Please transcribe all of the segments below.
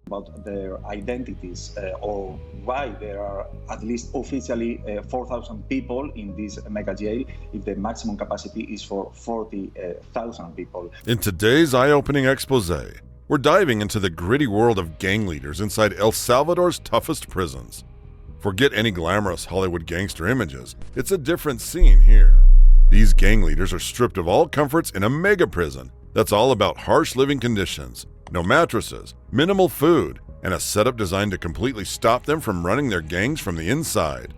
about their identities or why there are at least officially 4,000 people in this mega jail if the maximum capacity is for 40,000 people. In today's eye-opening expose, we're diving into the gritty world of gang leaders inside El Salvador's toughest prisons. Forget any glamorous Hollywood gangster images, it's a different scene here. These gang leaders are stripped of all comforts in a mega prison that's all about harsh living conditions, no mattresses, minimal food, and a setup designed to completely stop them from running their gangs from the inside.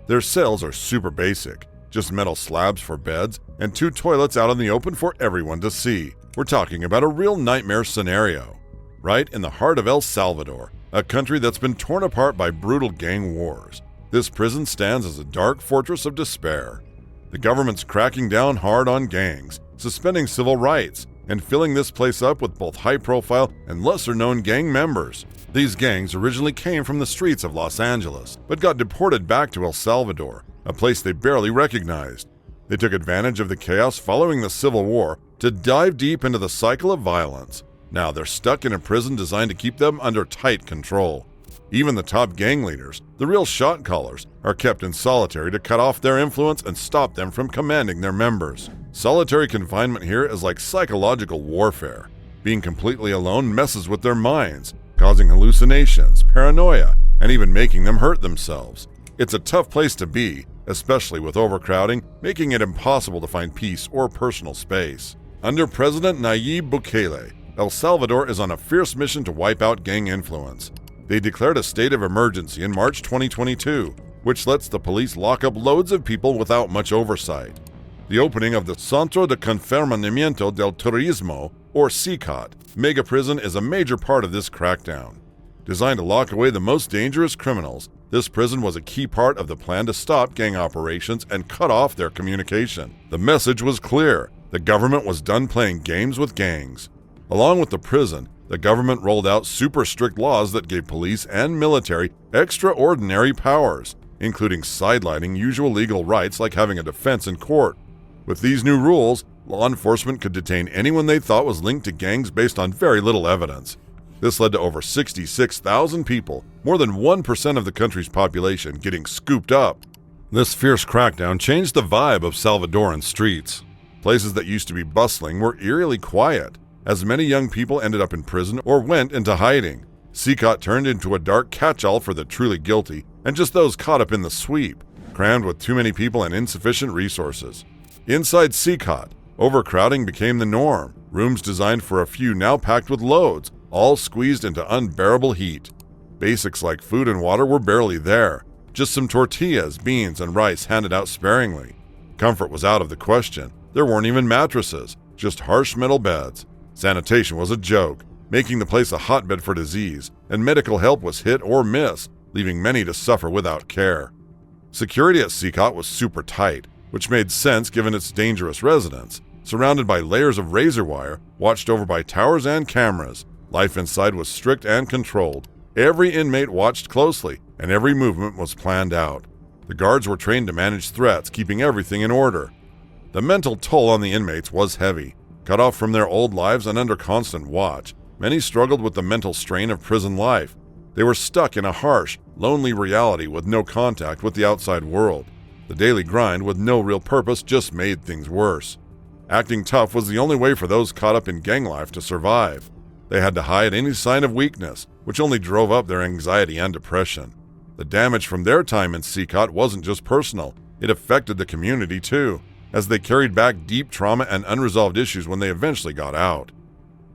Their cells are super basic, just metal slabs for beds and 2 toilets out in the open for everyone to see. We're talking about a real nightmare scenario, right in the heart of El Salvador, a country that's been torn apart by brutal gang wars. This prison stands as a dark fortress of despair. The government's cracking down hard on gangs, suspending civil rights, and filling this place up with both high-profile and lesser-known gang members. These gangs originally came from the streets of Los Angeles, but got deported back to El Salvador, a place they barely recognized. They took advantage of the chaos following the Civil War to dive deep into the cycle of violence. Now they're stuck in a prison designed to keep them under tight control. Even the top gang leaders, the real shot callers, are kept in solitary to cut off their influence and stop them from commanding their members. Solitary confinement here is like psychological warfare. Being completely alone messes with their minds, causing hallucinations, paranoia, and even making them hurt themselves. It's a tough place to be, especially with overcrowding, making it impossible to find peace or personal space. Under President Nayib Bukele, El Salvador is on a fierce mission to wipe out gang influence. They declared a state of emergency in March 2022, which lets the police lock up loads of people without much oversight. The opening of the Centro de Confinamiento del Turismo, or CECOT, mega prison is a major part of this crackdown. Designed to lock away the most dangerous criminals, this prison was a key part of the plan to stop gang operations and cut off their communication. The message was clear: the government was done playing games with gangs. Along with the prison, the government rolled out super strict laws that gave police and military extraordinary powers, including sidelining usual legal rights like having a defense in court. With these new rules, law enforcement could detain anyone they thought was linked to gangs based on very little evidence. This led to over 66,000 people, more than 1% of the country's population, getting scooped up. This fierce crackdown changed the vibe of Salvadoran streets. Places that used to be bustling were eerily quiet, as many young people ended up in prison or went into hiding. CECOT turned into a dark catch-all for the truly guilty and just those caught up in the sweep, crammed with too many people and insufficient resources. Inside CECOT, overcrowding became the norm, rooms designed for a few now packed with loads, all squeezed into unbearable heat. Basics like food and water were barely there, just some tortillas, beans, and rice handed out sparingly. Comfort was out of the question. There weren't even mattresses, just harsh metal beds. Sanitation was a joke, making the place a hotbed for disease, and medical help was hit or miss, leaving many to suffer without care. Security at CECOT was super tight, which made sense given its dangerous residence. Surrounded by layers of razor wire, watched over by towers and cameras, life inside was strict and controlled. Every inmate watched closely, and every movement was planned out. The guards were trained to manage threats, keeping everything in order. The mental toll on the inmates was heavy. Cut off from their old lives and under constant watch, many struggled with the mental strain of prison life. They were stuck in a harsh, lonely reality with no contact with the outside world. The daily grind with no real purpose just made things worse. Acting tough was the only way for those caught up in gang life to survive. They had to hide any sign of weakness, which only drove up their anxiety and depression. The damage from their time in CECOT wasn't just personal, it affected the community too, as they carried back deep trauma and unresolved issues when they eventually got out.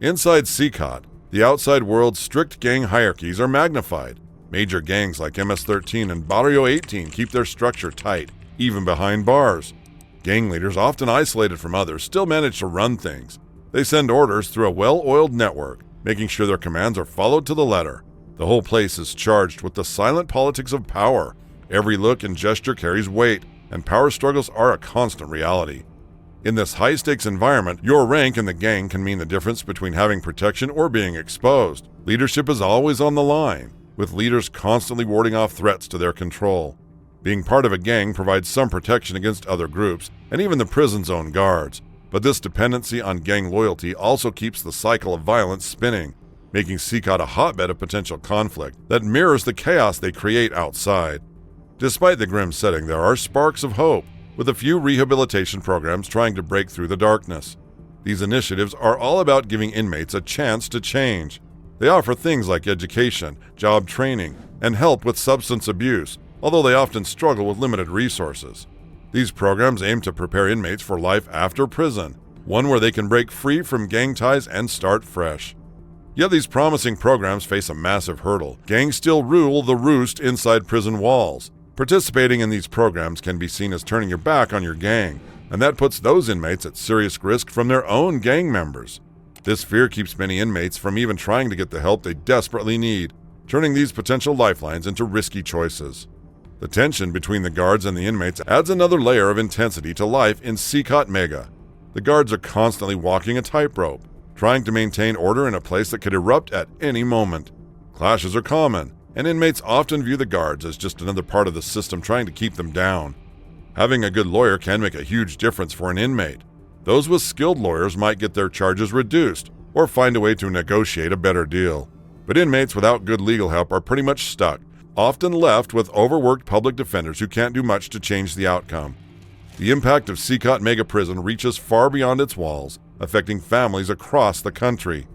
Inside CECOT, the outside world's strict gang hierarchies are magnified. Major gangs like MS-13 and Barrio 18 keep their structure tight, even behind bars. Gang leaders, often isolated from others, still manage to run things. They send orders through a well-oiled network, making sure their commands are followed to the letter. The whole place is charged with the silent politics of power. Every look and gesture carries weight, and power struggles are a constant reality. In this high-stakes environment, your rank in the gang can mean the difference between having protection or being exposed. Leadership is always on the line, with leaders constantly warding off threats to their control. Being part of a gang provides some protection against other groups, and even the prison's own guards. But this dependency on gang loyalty also keeps the cycle of violence spinning. making CECOT a hotbed of potential conflict that mirrors the chaos they create outside. Despite the grim setting, there are sparks of hope, with a few rehabilitation programs trying to break through the darkness. These initiatives are all about giving inmates a chance to change. They offer things like education, job training, and help with substance abuse, although they often struggle with limited resources. These programs aim to prepare inmates for life after prison, one where they can break free from gang ties and start fresh. Yet these promising programs face a massive hurdle. Gangs still rule the roost inside prison walls. Participating in these programs can be seen as turning your back on your gang, and that puts those inmates at serious risk from their own gang members. This fear keeps many inmates from even trying to get the help they desperately need, turning these potential lifelines into risky choices. The tension between the guards and the inmates adds another layer of intensity to life in CECOT Mega. The guards are constantly walking a tightrope, trying to maintain order in a place that could erupt at any moment. Clashes are common, and inmates often view the guards as just another part of the system trying to keep them down. Having a good lawyer can make a huge difference for an inmate. Those with skilled lawyers might get their charges reduced or find a way to negotiate a better deal. But inmates without good legal help are pretty much stuck, often left with overworked public defenders who can't do much to change the outcome. The impact of CECOT Mega Prison reaches far beyond its walls, affecting families across the country.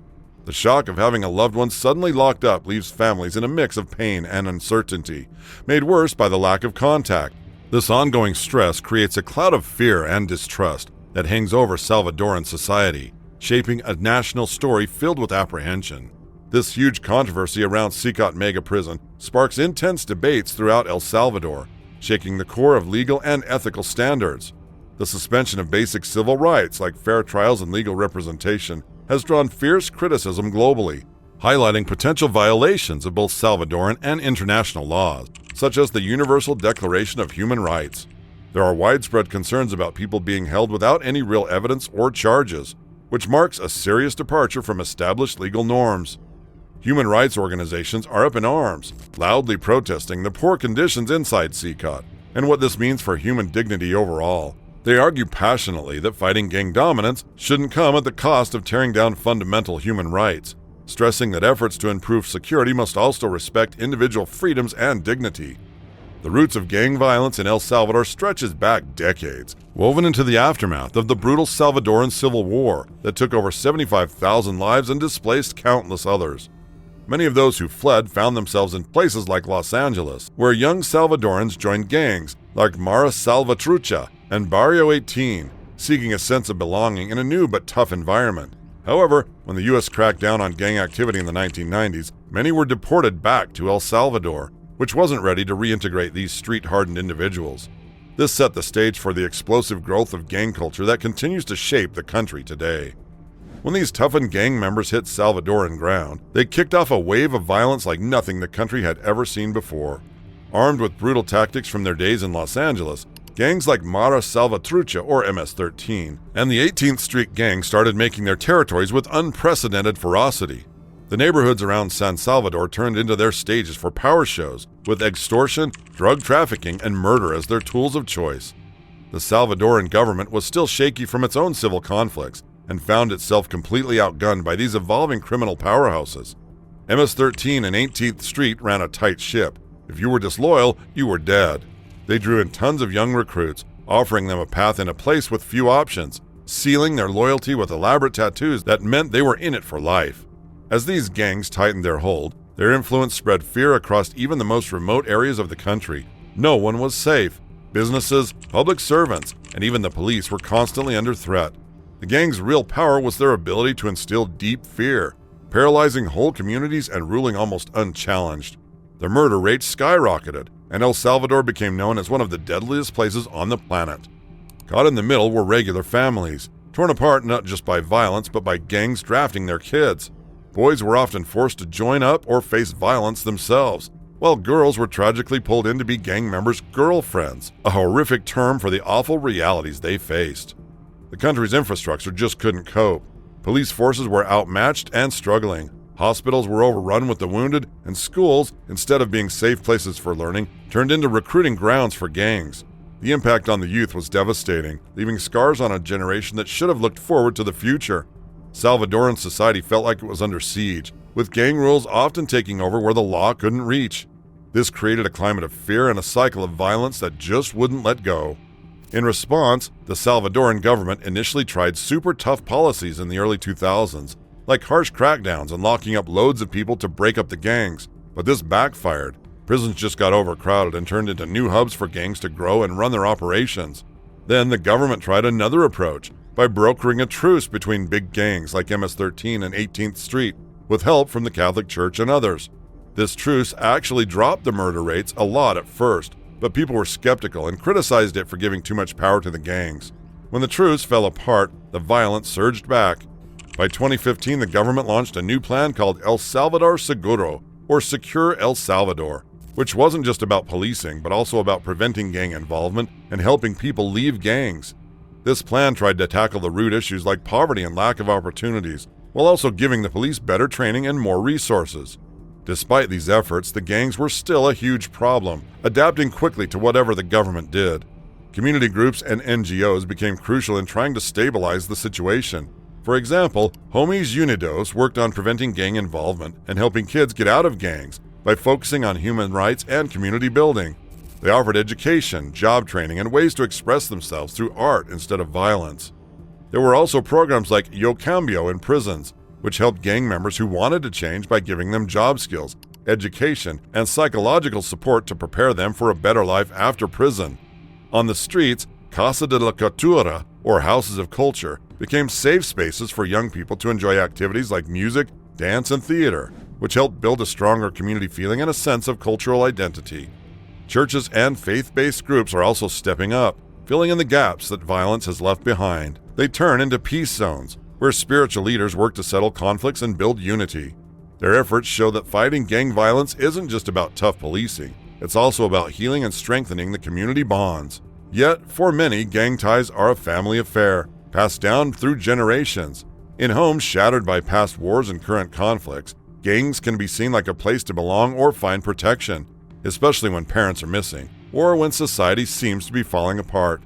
The shock of having a loved one suddenly locked up leaves families in a mix of pain and uncertainty, made worse by the lack of contact. This ongoing stress creates a cloud of fear and distrust that hangs over Salvadoran society, shaping a national story filled with apprehension. This huge controversy around CECOT Mega Prison sparks intense debates throughout El Salvador, shaking the core of legal and ethical standards. The suspension of basic civil rights like fair trials and legal representation has drawn fierce criticism globally, highlighting potential violations of both Salvadoran and international laws, such as the Universal Declaration of Human Rights. There are widespread concerns about people being held without any real evidence or charges, which marks a serious departure from established legal norms. Human rights organizations are up in arms, loudly protesting the poor conditions inside CECOT and what this means for human dignity overall. They argue passionately that fighting gang dominance shouldn't come at the cost of tearing down fundamental human rights, stressing that efforts to improve security must also respect individual freedoms and dignity. The roots of gang violence in El Salvador stretches back decades, woven into the aftermath of the brutal Salvadoran Civil War that took over 75,000 lives and displaced countless others. Many of those who fled found themselves in places like Los Angeles, where young Salvadorans joined gangs like Mara Salvatrucha and Barrio 18, seeking a sense of belonging in a new but tough environment. However, when the U.S. cracked down on gang activity in the 1990s, many were deported back to El Salvador, which wasn't ready to reintegrate these street-hardened individuals. This set the stage for the explosive growth of gang culture that continues to shape the country today. When these toughened gang members hit Salvadoran ground, they kicked off a wave of violence like nothing the country had ever seen before. Armed with brutal tactics from their days in Los Angeles, gangs like Mara Salvatrucha or MS-13 and the 18th Street Gang started making their territories with unprecedented ferocity. The neighborhoods around San Salvador turned into their stages for power shows, with extortion, drug trafficking, and murder as their tools of choice. The Salvadoran government was still shaky from its own civil conflicts and found itself completely outgunned by these evolving criminal powerhouses. MS-13 and 18th Street ran a tight ship. If you were disloyal, you were dead. They drew in tons of young recruits, offering them a path in a place with few options, sealing their loyalty with elaborate tattoos that meant they were in it for life. As these gangs tightened their hold, their influence spread fear across even the most remote areas of the country. No one was safe. Businesses, public servants, and even the police were constantly under threat. The gangs' real power was their ability to instill deep fear, paralyzing whole communities and ruling almost unchallenged. The murder rate skyrocketed, and El Salvador became known as one of the deadliest places on the planet. Caught in the middle were regular families, torn apart not just by violence but by gangs drafting their kids. Boys were often forced to join up or face violence themselves, while girls were tragically pulled in to be gang members' girlfriends, a horrific term for the awful realities they faced. The country's infrastructure just couldn't cope. Police forces were outmatched and struggling. Hospitals were overrun with the wounded, and schools, instead of being safe places for learning, turned into recruiting grounds for gangs. The impact on the youth was devastating, leaving scars on a generation that should have looked forward to the future. Salvadoran society felt like it was under siege, with gang rules often taking over where the law couldn't reach. This created a climate of fear and a cycle of violence that just wouldn't let go. In response, the Salvadoran government initially tried super tough policies in the early 2000s, like harsh crackdowns and locking up loads of people to break up the gangs, but this backfired. Prisons just got overcrowded and turned into new hubs for gangs to grow and run their operations. Then the government tried another approach by brokering a truce between big gangs like MS-13 and 18th Street, with help from the Catholic Church and others. This truce actually dropped the murder rates a lot at first, but people were skeptical and criticized it for giving too much power to the gangs. When the truce fell apart, the violence surged back. By 2015, the government launched a new plan called El Salvador Seguro, or Secure El Salvador, which wasn't just about policing, but also about preventing gang involvement and helping people leave gangs. This plan tried to tackle the root issues like poverty and lack of opportunities, while also giving the police better training and more resources. Despite these efforts, the gangs were still a huge problem, adapting quickly to whatever the government did. Community groups and NGOs became crucial in trying to stabilize the situation. For example, Homies Unidos worked on preventing gang involvement and helping kids get out of gangs by focusing on human rights and community building. They offered education, job training, and ways to express themselves through art instead of violence. There were also programs like Yo Cambio in prisons, which helped gang members who wanted to change by giving them job skills, education, and psychological support to prepare them for a better life after prison. On the streets, Casa de la Cultura, or Houses of Culture, became safe spaces for young people to enjoy activities like music, dance, and theater, which helped build a stronger community feeling and a sense of cultural identity. Churches and faith-based groups are also stepping up, filling in the gaps that violence has left behind. They turn into peace zones, where spiritual leaders work to settle conflicts and build unity. Their efforts show that fighting gang violence isn't just about tough policing, it's also about healing and strengthening the community bonds. Yet, for many, gang ties are a family affair, passed down through generations. In homes shattered by past wars and current conflicts, gangs can be seen like a place to belong or find protection, especially when parents are missing, or when society seems to be falling apart.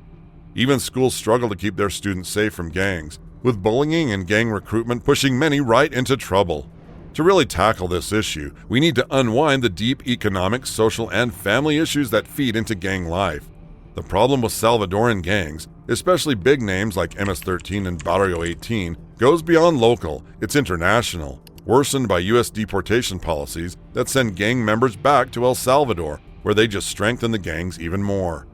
Even schools struggle to keep their students safe from gangs, with bullying and gang recruitment pushing many right into trouble. To really tackle this issue, we need to unwind the deep economic, social, and family issues that feed into gang life. The problem with Salvadoran gangs, especially big names like MS-13 and Barrio 18, goes beyond local, it's international, worsened by U.S. deportation policies that send gang members back to El Salvador, where they just strengthen the gangs even more.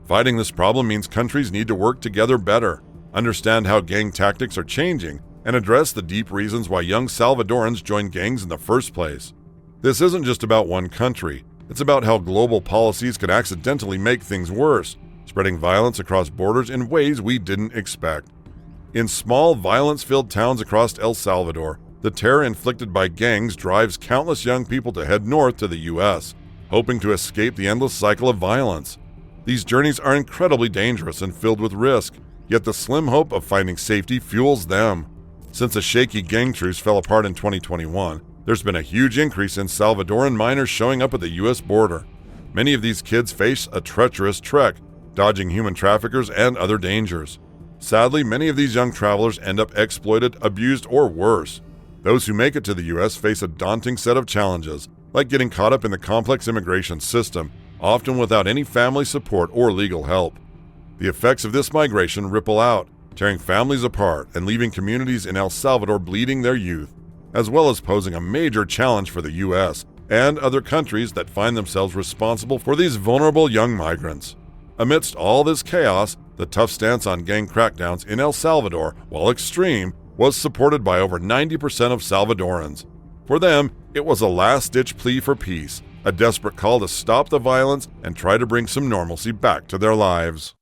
Fighting this problem means countries need to work together better, understand how gang tactics are changing, and address the deep reasons why young Salvadorans join gangs in the first place. This isn't just about one country, it's about how global policies can accidentally make things worse, spreading violence across borders in ways we didn't expect. In small, violence-filled towns across El Salvador, the terror inflicted by gangs drives countless young people to head north to the U.S., hoping to escape the endless cycle of violence. These journeys are incredibly dangerous and filled with risk, yet the slim hope of finding safety fuels them. Since a shaky gang truce fell apart in 2021, there's been a huge increase in Salvadoran minors showing up at the U.S. border. Many of these kids face a treacherous trek, dodging human traffickers and other dangers. Sadly, many of these young travelers end up exploited, abused, or worse. Those who make it to the U.S. face a daunting set of challenges, like getting caught up in the complex immigration system, often without any family support or legal help. The effects of this migration ripple out, tearing families apart and leaving communities in El Salvador bleeding their youth, as well as posing a major challenge for the U.S. and other countries that find themselves responsible for these vulnerable young migrants. Amidst all this chaos, the tough stance on gang crackdowns in El Salvador, while extreme, was supported by over 90% of Salvadorans. For them, it was a last-ditch plea for peace, a desperate call to stop the violence and try to bring some normalcy back to their lives.